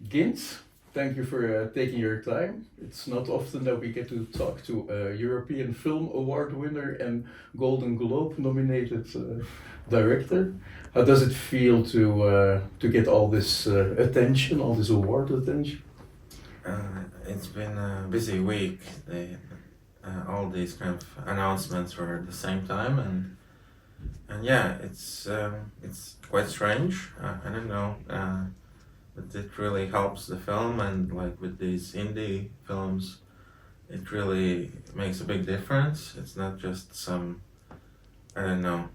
Gint, thank you for taking your time. It's not often that we get to talk to a European Film Award winner and Golden Globe nominated director. How does it feel to get all this attention, all this award attention? It's been a busy week. All these kind of announcements were at the same time, and yeah, it's quite strange. I don't know, but it really helps the film, and like with these indie films, it really makes a big difference. It's not just some, I don't know.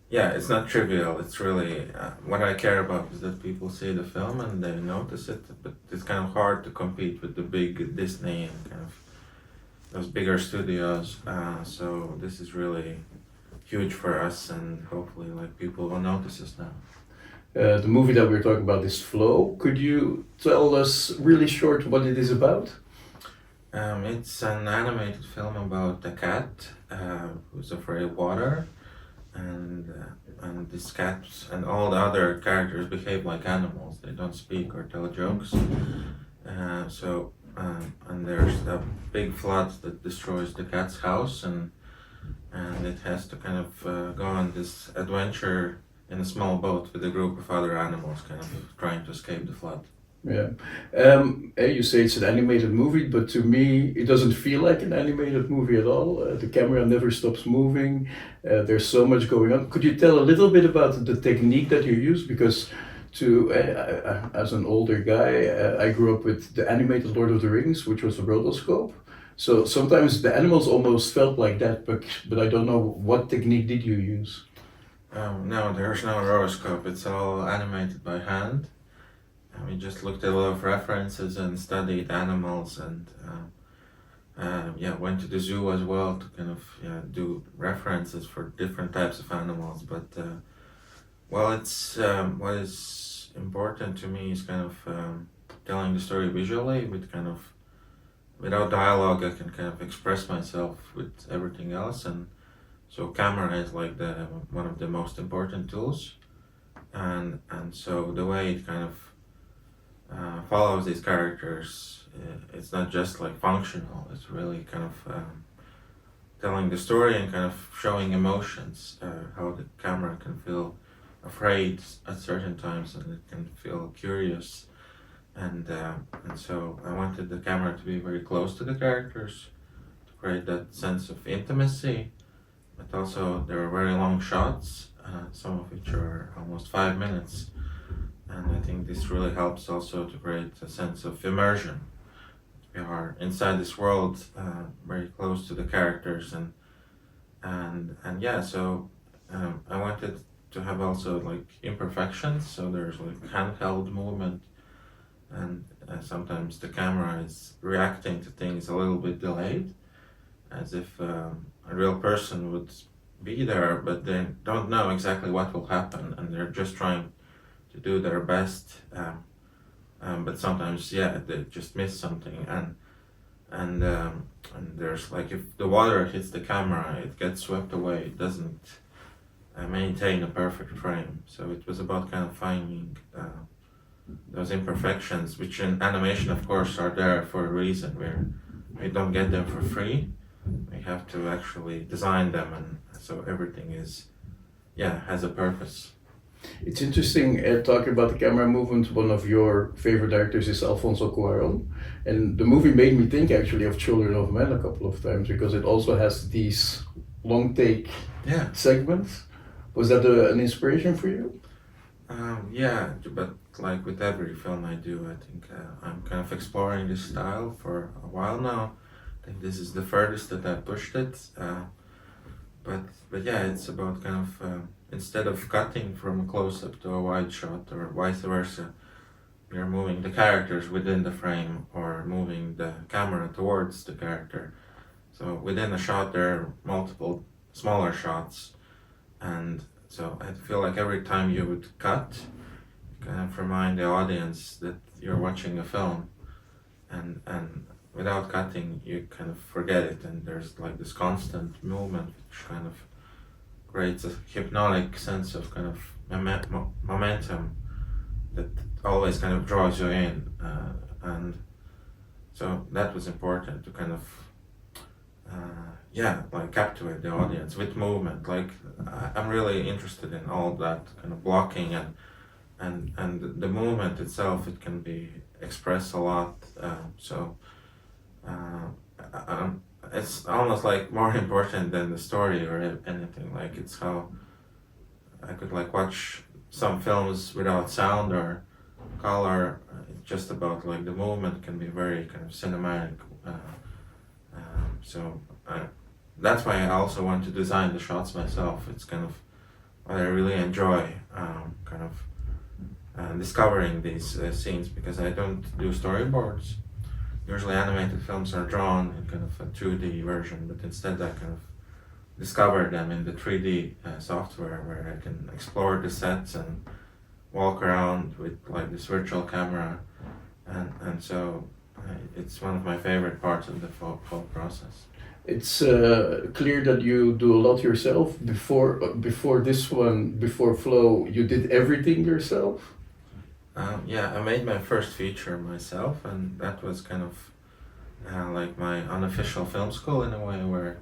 Yeah, it's not trivial. It's really what I care about is that people see the film and they notice it. But it's kind of hard to compete with the big Disney and kind of those bigger studios. So this is really huge for us, and hopefully, like people will notice us now. The movie that we're talking about is Flow. Could you tell us really short what it is about? It's an animated film about a cat who's afraid of water, and this cat and all the other characters behave like animals. They don't speak or tell jokes. And there's a big flood that destroys the cat's house, and it has to kind of go on this adventure in a small boat with a group of other animals, kind of trying to escape the flood. Yeah. You say it's an animated movie, but to me, it doesn't feel like an animated movie at all. The camera never stops moving. There's so much going on. Could you tell a little bit about the technique that you use? Because as an older guy, I grew up with the animated Lord of the Rings, which was a rotoscope. So sometimes the animals almost felt like that, but I don't know what technique did you use. No, there's no rotoscope. It's all animated by hand. We just looked at a lot of references and studied animals, and yeah, went to the zoo as well to kind of do references for different types of animals. But well, it's what is important to me is kind of telling the story visually with kind of without dialogue. I can kind of express myself with everything else, and so camera is like the one of the most important tools, and so the way it kind of follows these characters. It's not just like functional. It's really kind of telling the story and kind of showing emotions. How the camera can feel afraid at certain times, and it can feel curious. And so I wanted the camera to be very close to the characters to create that sense of intimacy. But also there are very long shots, some of which are almost 5 minutes. And I think this really helps also to create a sense of immersion. We are inside this world, very close to the characters, and yeah. So I wanted to have also like imperfections. So there's like handheld movement, and sometimes the camera is reacting to things a little bit delayed, as if a real person would be there, but they don't know exactly what will happen, and they're just trying to do their best, but sometimes they just miss something, and there's like if the water hits the camera, it gets swept away. It doesn't maintain a perfect frame. So it was about kind of finding those imperfections, which in animation, of course, are there for a reason. We don't get them for free. We have to actually design them, and so everything is has a purpose. It's interesting talking about the camera movement. One of your favorite directors is Alfonso Cuarón, and the movie made me think actually of Children of Men a couple of times because it also has these long take segments. Was that an inspiration for you? Yeah, but like with every film I do, I think I'm kind of exploring this style for a while now. I think this is the furthest that I pushed it. But yeah, it's about kind of instead of cutting from a close up to a wide shot or vice versa, you're moving the characters within the frame or moving the camera towards the character. So within a shot there are multiple smaller shots, and so I feel like every time you would cut, you kind of remind the audience that you're watching a film, and without cutting you kind of forget it, and there's like this constant movement which kind of creates a hypnotic sense of kind of momentum, that always kind of draws you in, and so that was important to kind of like captivate the audience with movement. Like I'm really interested in all that kind of blocking and the movement itself. It can be expressed a lot. It's almost like more important than the story or anything. Like it's how I could like watch some films without sound or color. It's just about like the movement can be very kind of cinematic. So that's why I also want to design the shots myself. It's kind of what I really enjoy, kind of discovering these scenes, because I don't do storyboards. Usually animated films are drawn in kind of a 2D version, but instead I kind of discover them in the 3D software, where I can explore the sets and walk around with like this virtual camera, and so it's one of my favorite parts of the whole process. It's clear that you do a lot yourself. Before this one, before Flow, you did everything yourself. Yeah, I made my first feature myself, and that was kind of like my unofficial film school in a way, where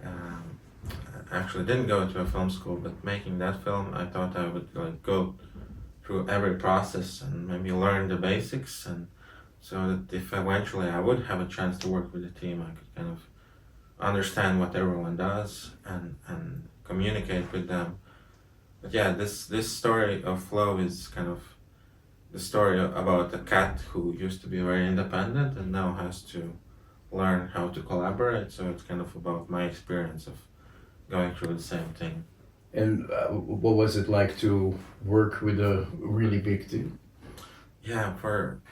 I actually didn't go to a film school, but making that film, I thought I would like go through every process and maybe learn the basics, and so that if eventually I would have a chance to work with a team, I could kind of understand what everyone does and communicate with them. But yeah, this story of Flow is kind of the story about a cat who used to be very independent and now has to learn how to collaborate. So it's kind of about my experience of going through the same thing. And what was it like to work with a really big team? Yeah, for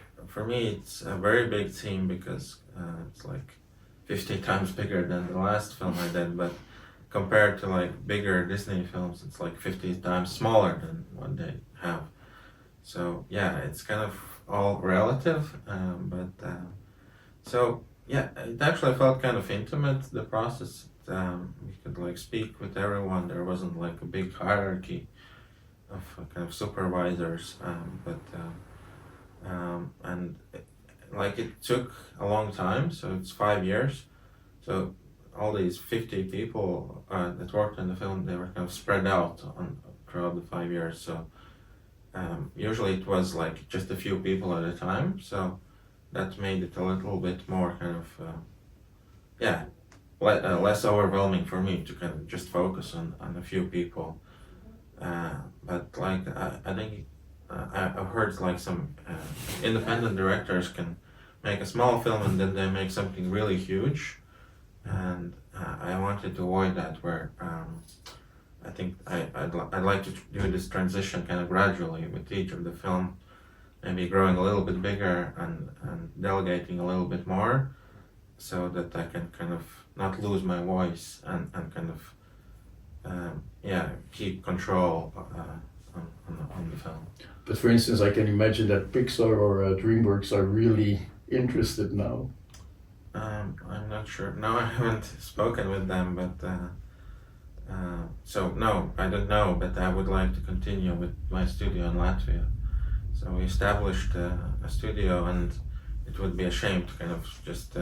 me it's a very big team, because it's like 50 times bigger than the last film I did, but compared to like bigger Disney films, it's like 50 times smaller than what they have. So yeah, it's kind of all relative, so yeah, it actually felt kind of intimate, the process. We could like speak with everyone. There wasn't like a big hierarchy of kind of supervisors, and like it took a long time. So it's 5 years. So all these 50 people that worked on the film, they were kind of spread out throughout the 5 years. So usually it was like just a few people at a time, so that made it a little bit more kind of less overwhelming for me to kind of just focus on a few people. But like I think I've heard like some independent directors can make a small film and then they make something really huge, and I wanted to avoid that, where I think I'd like to do this transition kind of gradually with each of the film, maybe growing a little bit bigger and delegating a little bit more, so that I can kind of not lose my voice and kind of keep control on the film. But for instance, I can imagine that Pixar or DreamWorks are really interested now. I'm not sure. No, I haven't spoken with them, but so no, I don't know, but I would like to continue with my studio in Latvia. So we established a studio, and it would be a shame to kind of just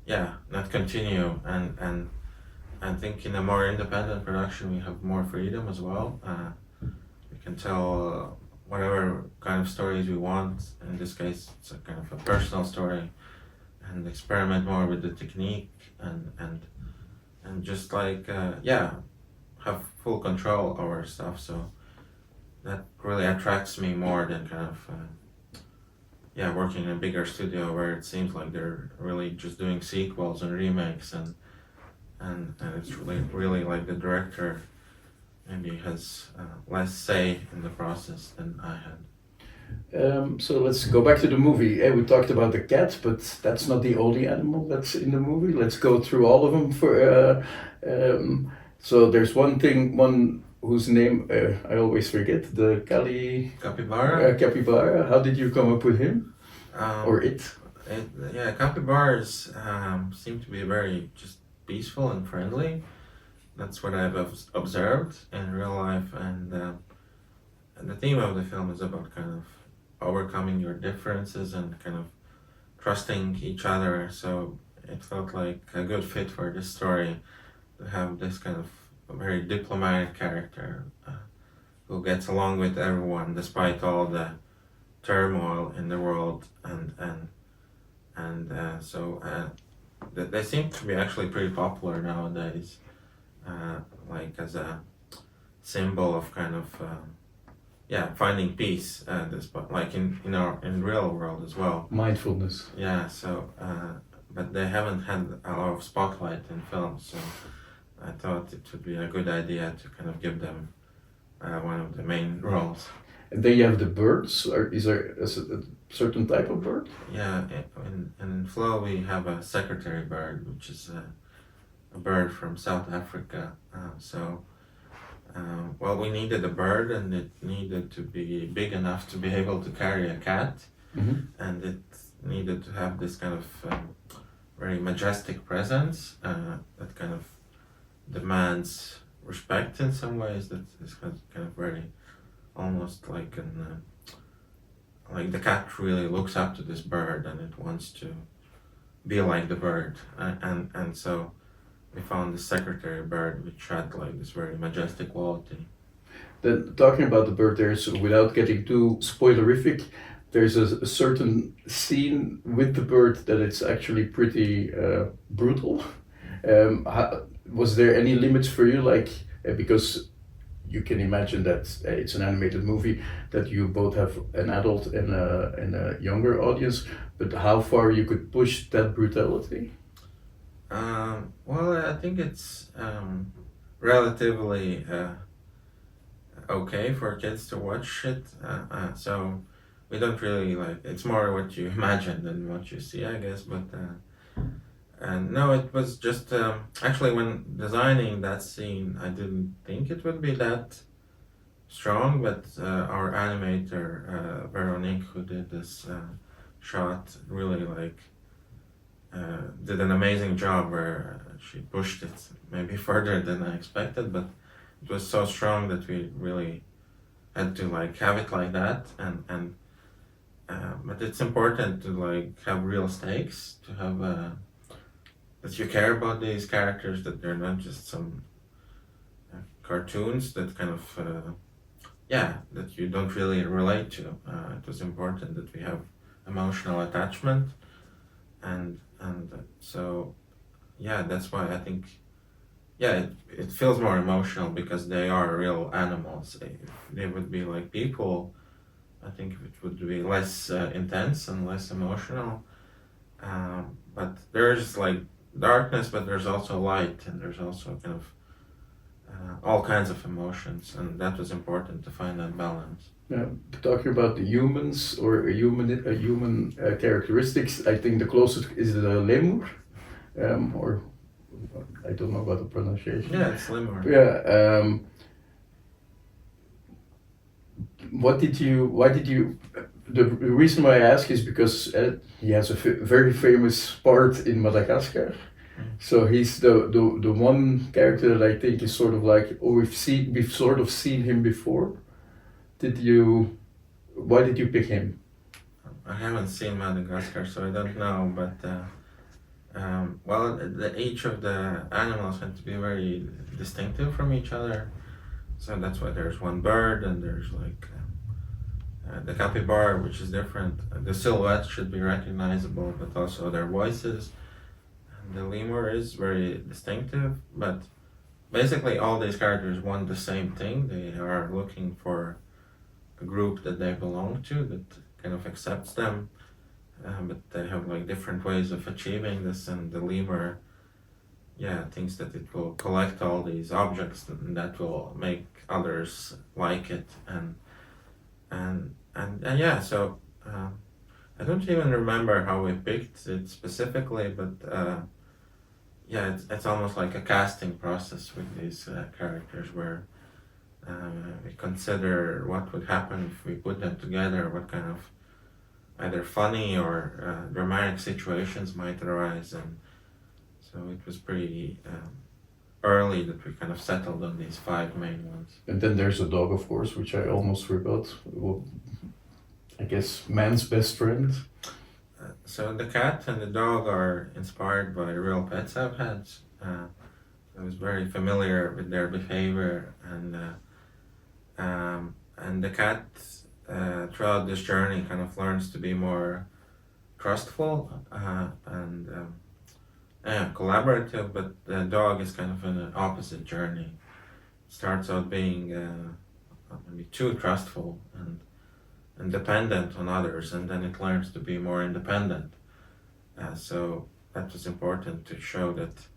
not continue. And I think in a more independent production we have more freedom as well. We can tell whatever kind of stories we want. In this case, it's a kind of a personal story, and experiment more with the technique and just like have full control over stuff. So that really attracts me more than kind of working in a bigger studio where it seems like they're really just doing sequels and remakes, and it's really like the director maybe has less say in the process than I had. So let's go back to the movie. We talked about the cat, but that's not the only animal that's in the movie. Let's go through all of them. So there's one whose name I always forget, the Capybara. capybara. How did you come up with him or it? Capybaras seem to be very just peaceful and friendly. That's what I've observed in real life, and the theme of the film is about kind of overcoming your differences and kind of trusting each other. So it felt like a good fit for this story to have this kind of very diplomatic character who gets along with everyone despite all the turmoil in the world, they seem to be actually pretty popular nowadays, like as a symbol of kind of finding peace, like in real world as well. Mindfulness. Yeah, so but they haven't had a lot of spotlight in films, so I thought it would be a good idea to kind of give them one of the main roles. And then you have the birds, or is there a certain type of bird? Yeah, in Flow we have a secretary bird, which is a bird from South Africa. Well, we needed a bird, and it needed to be big enough to be able to carry a cat, and it needed to have this kind of very majestic presence that kind of demands respect in some ways. That is kind of very almost like like the cat really looks up to this bird and it wants to be like the bird, and so we found the secretary bird which had like this very majestic quality. Then talking about the bird there, so without getting too spoilerific, there's a certain scene with the bird that it's actually pretty brutal. Was there any limits for you, like because you can imagine that it's an animated movie, that you both have an adult and a younger audience, but how far you could push that brutality? Well, I think it's relatively okay for kids to watch it. So we don't really like. It's more what you imagine than what you see, I guess. But and no, it was just actually when designing that scene, I didn't think it would be that strong. But our animator Veronique, who did this shot, really did an amazing job where she pushed it maybe further than I expected, but it was so strong that we really had to have it like that, and but it's important to have real stakes, to have that you care about these characters, that they're not just some cartoons that kind of that you don't really relate to. It was important that we have emotional attachment, and so that's why I think it feels more emotional because they are real animals. If they would be like people, I think it would be less intense and less emotional. But there's darkness, but there's also light, and there's also kind of all kinds of emotions, and that was important to find that balance. Yeah, talking about the humans or human characteristics, I think the closest is the lemur, or I don't know about the pronunciation. Yeah, it's lemur. Yeah. Why did you? The reason why I ask is because he has a very famous part in Madagascar. So he's the one character that I think is sort of like, oh, we've sort of seen him before. Why did you pick him? I haven't seen Madagascar, so I don't know, but well, each of the animals had to be very distinctive from each other, so that's why there's one bird, and there's the capybara, which is different. The silhouette should be recognizable, but also their voices. And the lemur is very distinctive, but basically all these characters want the same thing. They are looking for a group that they belong to, that kind of accepts them, but they have different ways of achieving this. And the lemur, thinks that it will collect all these objects and that will make others like it, and so I don't even remember how we picked it specifically, but it's almost like a casting process with these characters where we consider what would happen if we put them together, what kind of either funny or dramatic situations might arise, and so it was pretty early that we kind of settled on these 5 main ones. And then there's a dog, of course, which I almost forgot. Well, I guess man's best friend. So the cat and the dog are inspired by real pets I've had. I was very familiar with their behavior, and the cat throughout this journey kind of learns to be more trustful and collaborative, but the dog is kind of in an opposite journey. It starts out being maybe too trustful and dependent on others, and then it learns to be more independent. So that was important to show that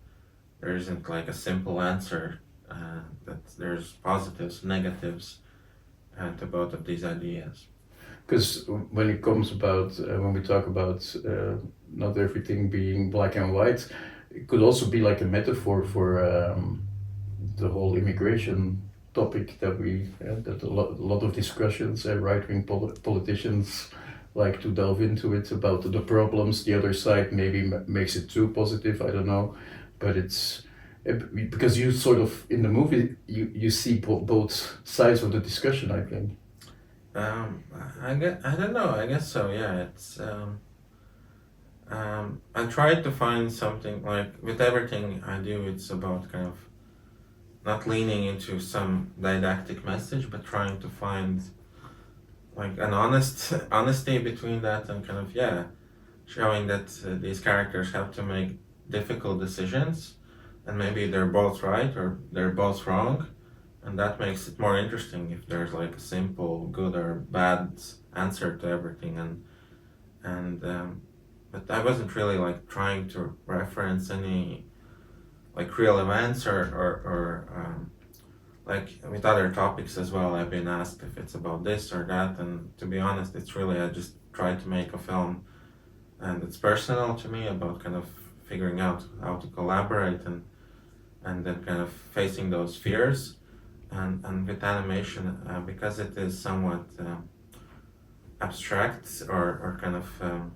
there isn't like a simple answer, that there's positives, negatives to both of these ideas. Because when it comes about, when we talk about not everything being black and white, it could also be like a metaphor for the whole immigration topic that that a lot of discussions, right-wing politicians like to delve into it, about the problems. The other side maybe makes it too positive, I don't know, but it's because you sort of, in the movie, you see both sides of the discussion, I think. I don't know, I guess so, yeah. It's I tried to find something, like with everything I do, it's about kind of not leaning into some didactic message, but trying to find like an honesty between that, and kind of, yeah, showing that these characters have to make difficult decisions, and maybe they're both right or they're both wrong, and that makes it more interesting if there's like a simple good or bad answer to everything. And but I wasn't really like trying to reference any like real events or like with other topics as well. I've been asked if it's about this or that, and to be honest, it's really, I just tried to make a film and it's personal to me, about kind of figuring out how to collaborate and then kind of facing those fears. And with animation, because it is somewhat abstract or kind of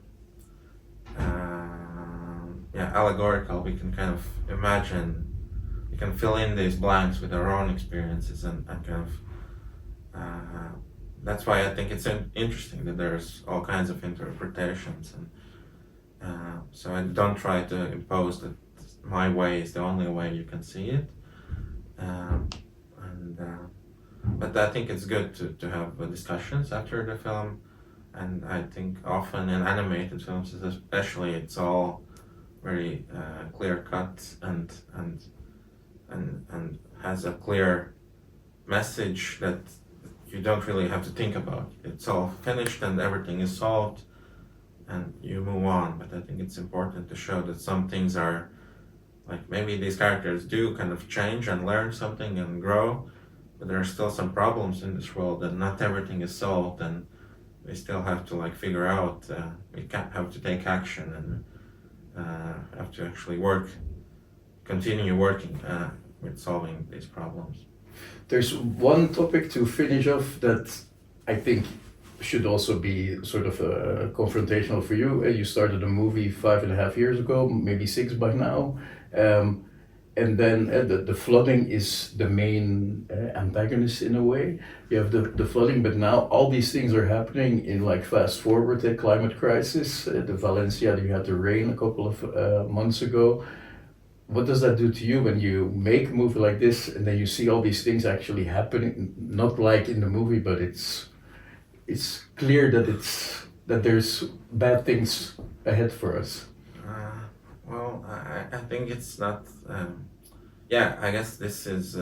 allegorical, we can kind of imagine, we can fill in these blanks with our own experiences, and kind of that's why I think it's interesting that there's all kinds of interpretations, and so I don't try to impose that my way is the only way you can see it, but I think it's good to have discussions after the film. And I think often in animated films especially, it's all very clear cut and has a clear message that you don't really have to think about. It's all finished and everything is solved and you move on. But I think it's important to show that some things are, like, maybe these characters do kind of change and learn something and grow, but there are still some problems in this world, and not everything is solved, and we still have to like figure out, we can't have to take action and have to actually continue working with solving these problems. There's one topic to finish off that I think should also be sort of confrontational for you. You started a movie 5.5 years ago, maybe 6 by now. And then the flooding is the main antagonist in a way. You have the flooding, but now all these things are happening in like fast forward, the climate crisis, the Valencia, you had the rain a couple of months ago. What does that do to you when you make a movie like this and then you see all these things actually happening? Not like in the movie, but it's clear that there's bad things ahead for us. Well, I think it's not, I guess this is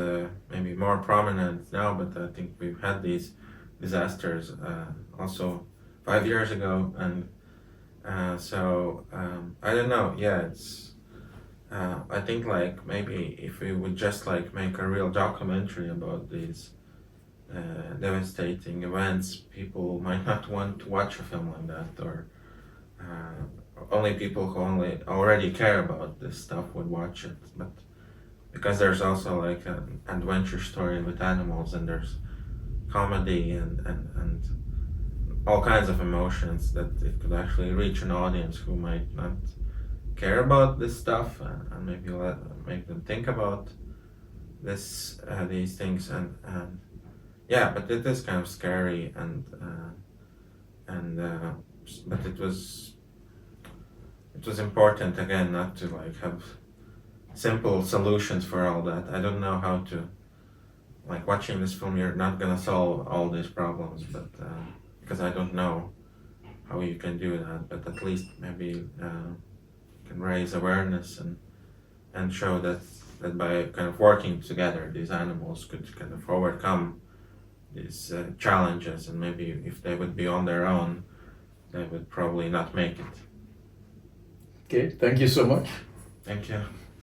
maybe more prominent now, but I think we've had these disasters also 5 years ago, and so I don't know, it's, I think like maybe if we would just like make a real documentary about these devastating events, people might not want to watch a film like that, or only people who already care about this stuff would watch it. But because there's also like an adventure story with animals, and there's comedy and all kinds of emotions, that it could actually reach an audience who might not care about this stuff, and maybe make them think about these things, and yeah, but it is kind of scary, and but it was important again not to like have simple solutions for all that. I don't know how to, like, watching this film, you're not gonna solve all these problems, but because I don't know how you can do that, but at least maybe can raise awareness and show that by kind of working together, these animals could kind of overcome these challenges, and maybe if they would be on their own, they would probably not make it. Okay, thank you so much. Thank you.